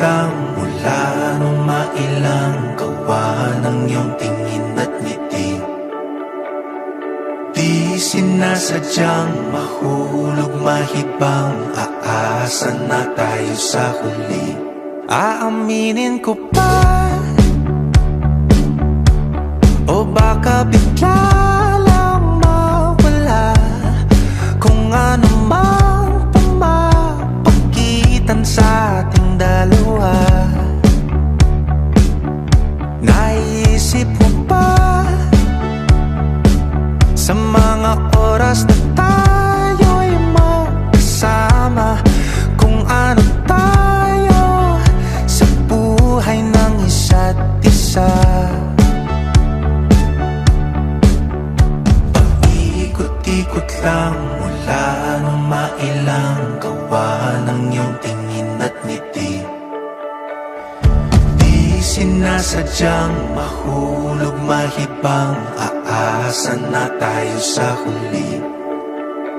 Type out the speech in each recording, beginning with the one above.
lang mula nung mailang gawa ng iyong tingin at ngiti. Di sinasadyang mahulog mahibang, aasa na tayo sa huli. Aaminin ko pa, o baka bigla lang mawala kung ano mang pumapagitan sa ating dalawa. Naisip mo ba sa mga oras na tayo'y magkasama, kung ano tayo sa buhay ng isa't isa? Ikot lang mula nung mailang gawa ng iyong tingin at ngiti. Di sinasadyang mahulog mahibang, aasa na tayo sa huli.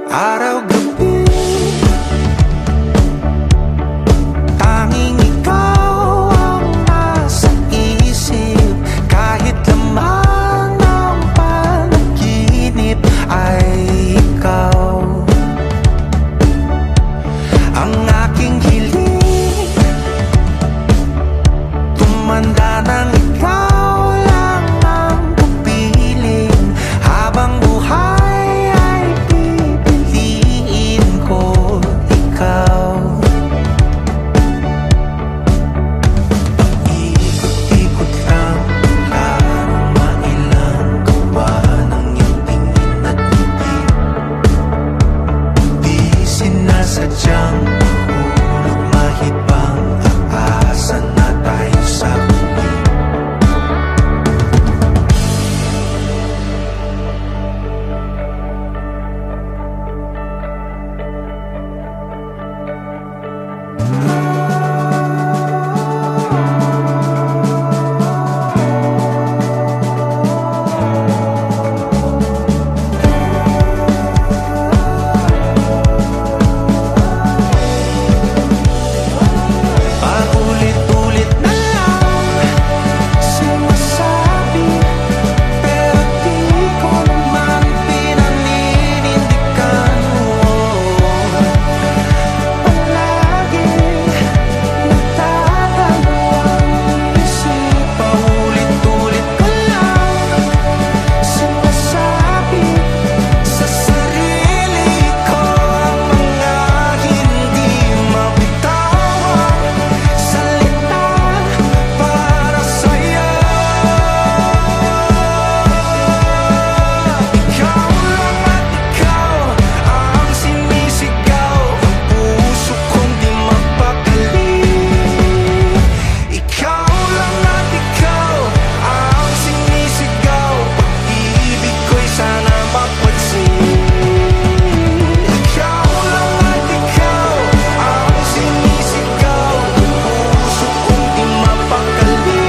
Araw-gabi tanging ikaw ang nasa isip, kahit lamang ng panaginip ay ikaw. Ang aking hiling, tumanda ng ikaw lang ang pupiling, habang buhay ay pipiliin ko ikaw. Ikot-ikot lang mula nung mailang gawa ng iyong tingin at ngiti. Di sinasadyang mahulog mahibang, aasa na tayo sa huli. Paulit-ulit na lang sinasabi, pero di ko naman pinaninindigan mo. Palaging nagdadalo ang isip. Paulit-ulit ko lang sinasabi sa sarili ko ang mga hindi mabitawang salita para sa'yo. Ikaw lang at ikaw ang sinisigaw, ang puso kong di mapakali. Ikaw lang at ikaw ang sinisigaw, pag-ibig ko'y sana mapansin. Ikaw lang at ikaw ang sinisigaw, ang puso kong di mapakali.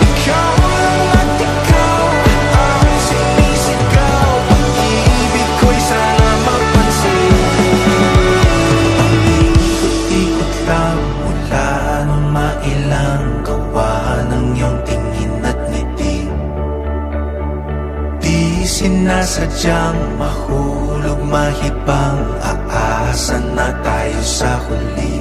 Ikaw lang at ikaw ang sinisigaw, pag-ibig ko'y sana mapansin. Ikot-ikot lang mula nung mailang gawa ng iyong tingin at ngiti. Di sinasadyang mahulog mahibang, aasa na tayo sa huli.